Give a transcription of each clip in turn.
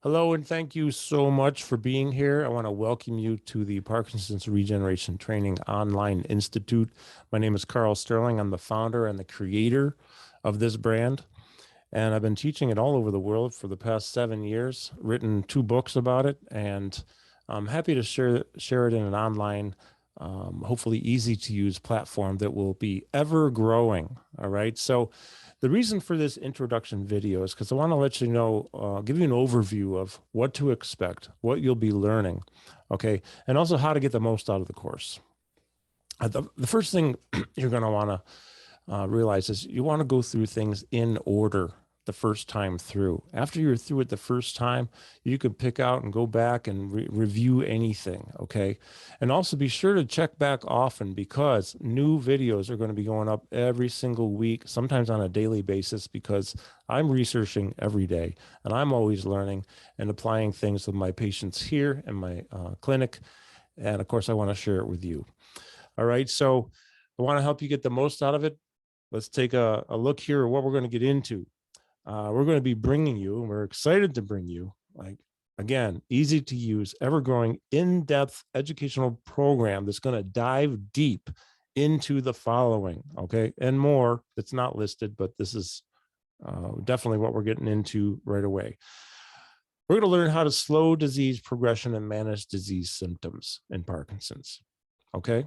Hello, and thank you so much for being here. I want to welcome you to the Parkinson's Regeneration Training Online Institute. My name is Carl Sterling. I'm the founder and the creator of this brand, and I've been teaching it all over the world for the past 7 years, written 2 books about it, and I'm happy to share it in an online, hopefully easy to use platform that will be ever growing. All right. So the reason for this introduction video is because I want to let you know, give you an overview of what to expect, what you'll be learning, okay, and also how to get the most out of the course. The first thing you're going to want to realize is you want to go through things in order the first time through. After you're through it the first time, you can pick out and go back and review anything, okay? And also be sure to check back often because new videos are going to be going up every single week, sometimes on a daily basis, because I'm researching every day and I'm always learning and applying things with my patients here in my clinic. And of course, I want to share it with you. All right, so I want to help you get the most out of it. Let's take a look here at what we're going to get into. We're going to be bringing you, and we're excited to bring you, like, again, easy to use, ever growing, in-depth educational program that's going to dive deep into the following, okay, and more that's not listed, but this is definitely what we're getting into right away. We're going to learn how to slow disease progression and manage disease symptoms in Parkinson's, okay?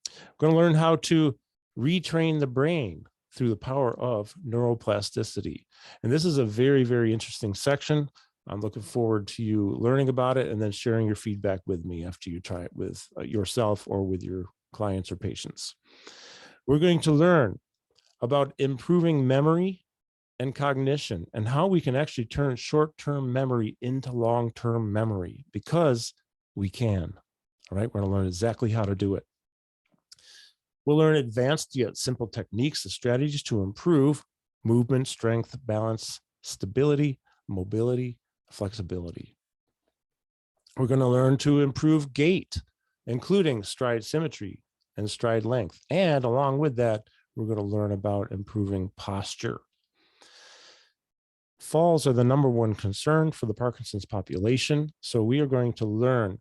We're going to learn how to retrain the brain through the power of neuroplasticity. And this is a very, very interesting section. I'm looking forward to you learning about it and then sharing your feedback with me after you try it with yourself or with your clients or patients. We're going to learn about improving memory and cognition and how we can actually turn short-term memory into long-term memory, because we can. All right, we're going to learn exactly how to do it. We'll learn advanced yet simple techniques and strategies to improve movement, strength, balance, stability, mobility, flexibility. We're going to learn to improve gait, including stride symmetry and stride length. And along with that, we're going to learn about improving posture. Falls are the #1 concern for the Parkinson's population. So we are going to learn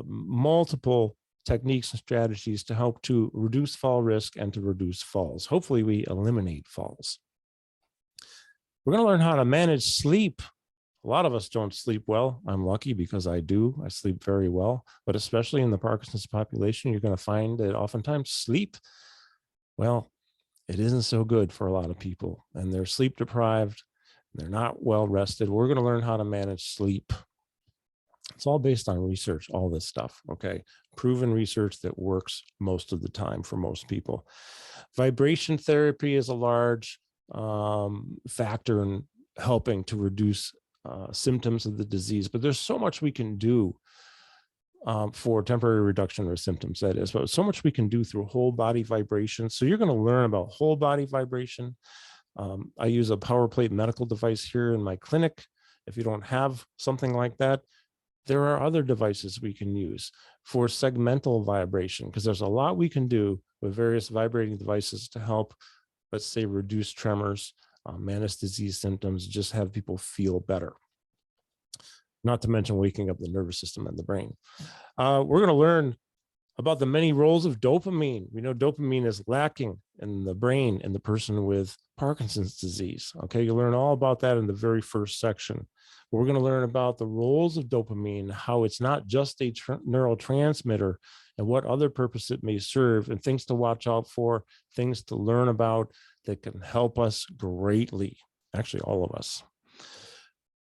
multiple techniques and strategies to help to reduce fall risk and to reduce falls. Hopefully we eliminate falls. We're going to learn how to manage sleep. A lot of us don't sleep well. I'm lucky because I do. I sleep very well, but especially in the Parkinson's population, you're going to find that oftentimes sleep, well, it isn't so good for a lot of people, and they're sleep deprived. They're not well rested. We're going to learn how to manage sleep. It's all based on research, all this stuff, okay? Proven research that works most of the time for most people. Vibration therapy is a large factor in helping to reduce symptoms of the disease, but there's so much we can do for temporary reduction of symptoms, that is, but so much we can do through whole body vibration. So you're going to learn about whole body vibration. I use a power plate medical device here in my clinic. If you don't have something like that, there are other devices we can use for segmental vibration, because there's a lot we can do with various vibrating devices to help, let's say, reduce tremors, manage disease symptoms, just have people feel better. Not to mention waking up the nervous system and the brain. We're going to learn about the many roles of dopamine. We know dopamine is lacking in the brain in the person with Parkinson's disease. Okay, you'll learn all about that in the very first section. We're going to learn about the roles of dopamine, how it's not just a neurotransmitter, and what other purpose it may serve, and things to watch out for, things to learn about that can help us greatly, actually all of us.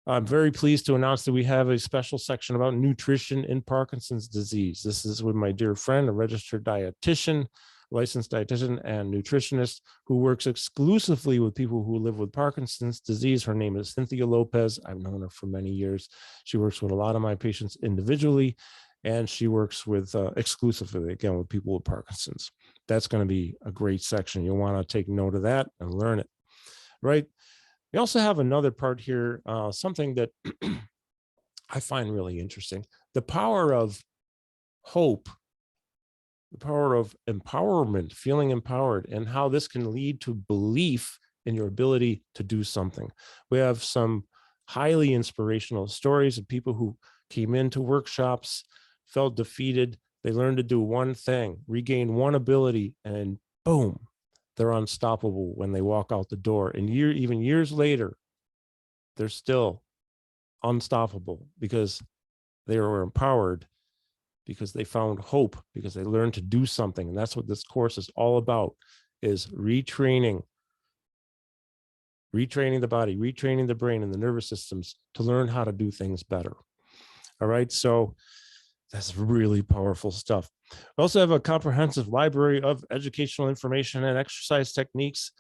I'm very pleased to announce that we have a special section about nutrition in Parkinson's disease. This is with my dear friend, a registered dietitian, licensed dietitian and nutritionist who works exclusively with people who live with Parkinson's disease. Her name is Cynthia Lopez. I've known her for many years. She works with a lot of my patients individually, and she works with exclusively, again, with people with Parkinson's. That's going to be a great section. You'll want to take note of that and learn it, right? We also have another part here, something that I find really interesting: the power of hope, the power of empowerment, feeling empowered, and how this can lead to belief in your ability to do something. We have some highly inspirational stories of people who came into workshops, felt defeated. They learned to do one thing, regain one ability, and boom, they're unstoppable when they walk out the door. And even years later, they're still unstoppable because they were empowered, because they found hope, because they learned to do something. And that's what this course is all about, is retraining the body, retraining the brain and the nervous systems to learn how to do things better. All right, so that's really powerful stuff. We also have a comprehensive library of educational information and exercise techniques,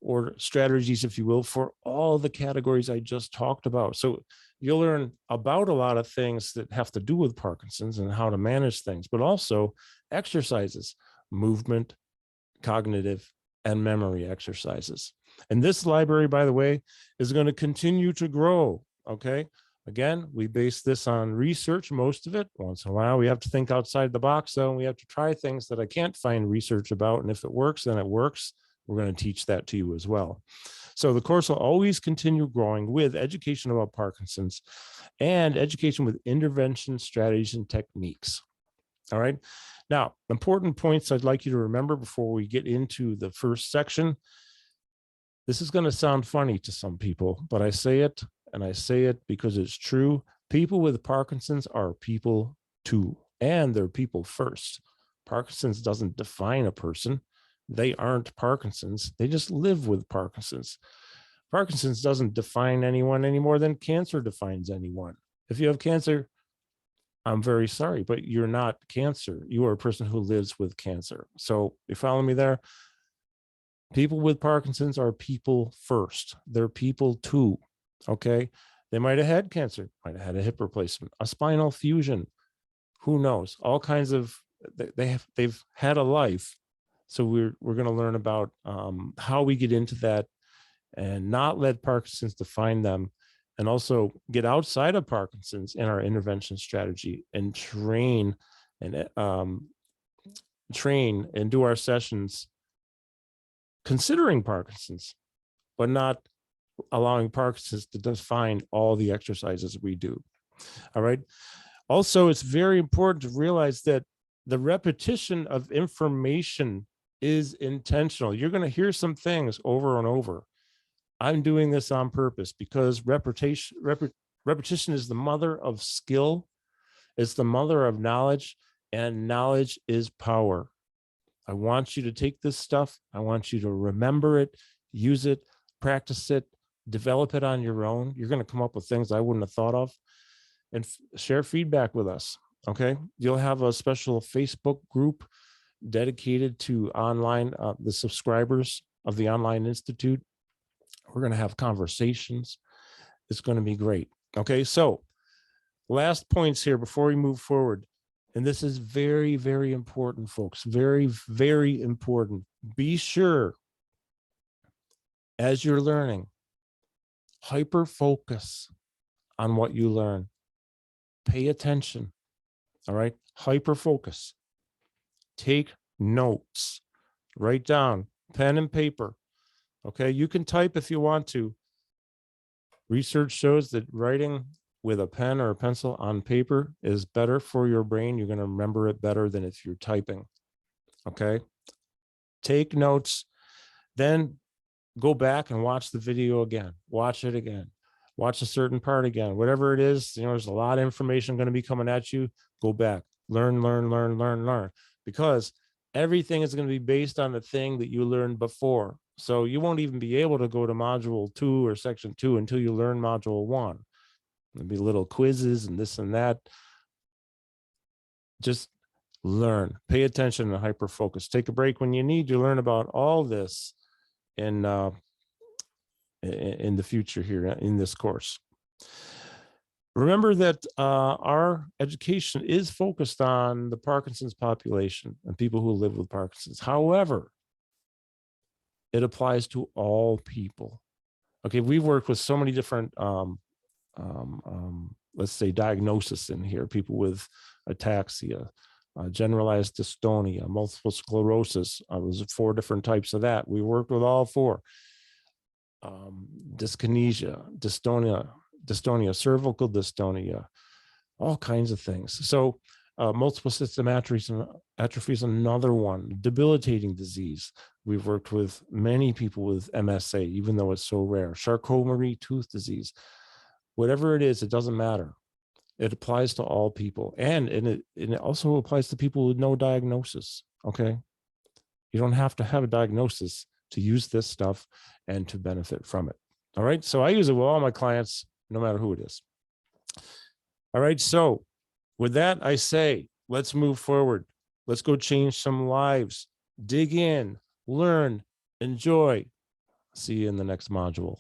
or strategies, if you will, for all the categories I just talked about. So you'll learn about a lot of things that have to do with Parkinson's and how to manage things, but also exercises, movement, cognitive, and memory exercises. And this library, by the way, is going to continue to grow. Okay. Again, we base this on research, most of it. Once in a while, we have to think outside the box, though, and we have to try things that I can't find research about. And if it works, then it works. We're going to teach that to you as well. So the course will always continue growing with education about Parkinson's and education with intervention strategies and techniques. All right. Now, important points I'd like you to remember before we get into the first section. This is going to sound funny to some people, but I say it, and I say it because it's true. People with Parkinson's are people too, and they're people first. Parkinson's doesn't define a person. They aren't Parkinson's. They just live with Parkinson's. Parkinson's doesn't define anyone any more than cancer defines anyone. If you have cancer, I'm very sorry, but you're not cancer. You are a person who lives with cancer. So you follow me there? People with Parkinson's are people first. They're people too, okay? They might have had cancer, might have had a hip replacement, a spinal fusion, who knows? All kinds of, they've had a life. So we're going to learn about how we get into that and not let Parkinson's define them, and also get outside of Parkinson's in our intervention strategy and train and do our sessions considering Parkinson's, but not allowing Parkinson's to define all the exercises we do. All right. Also, it's very important to realize that the repetition of information is intentional. You're going to hear some things over and over. I'm doing this on purpose because repetition is the mother of skill. It's the mother of knowledge, and knowledge is power. I want you to take this stuff. I want you to remember it, use it, practice it, develop it on your own. You're going to come up with things I wouldn't have thought of, and share feedback with us. Okay. You'll have a special Facebook group dedicated to online, the subscribers of the Online Institute. We're going to have conversations. It's going to be great. Okay. So last points here before we move forward. And this is very, very important, folks. Very, very important. Be sure as you're learning, hyper focus on what you learn. Pay attention. All right. Hyper focus. Take notes. Write down, pen and paper. Okay. You can type if you want to. Research shows that writing with a pen or a pencil on paper is better for your brain. You're going to remember it better than if you're typing. Okay. Take notes, then go back and watch the video again. Watch it again. Watch a certain part again. Whatever it is, there's a lot of information going to be coming at you. Go back, learn, because everything is going to be based on the thing that you learned before. So you won't even be able to go to module 2 or section 2 until you learn module 1. There'll be little quizzes and this and that. Just learn, pay attention, and hyper focus. Take a break when you need to learn about all this in the future here in this course. Remember that our education is focused on the Parkinson's population and people who live with Parkinson's. However, it applies to all people. Okay, we've worked with so many different let's say diagnosis in here, people with ataxia, generalized dystonia, multiple sclerosis. There's 4 different types of that. We worked with all 4. Dyskinesia, dystonia, dystonia, cervical dystonia, all kinds of things. So multiple system atrophy is another one, debilitating disease. We've worked with many people with MSA, even though it's so rare. Charcot-Marie-Tooth disease, whatever it is, it doesn't matter. It applies to all people. And it also applies to people with no diagnosis, okay? You don't have to have a diagnosis to use this stuff and to benefit from it. All right, so I use it with all my clients, no matter who it is. All right, so with that, I say, let's move forward. Let's go change some lives. Dig in, learn, enjoy. See you in the next module.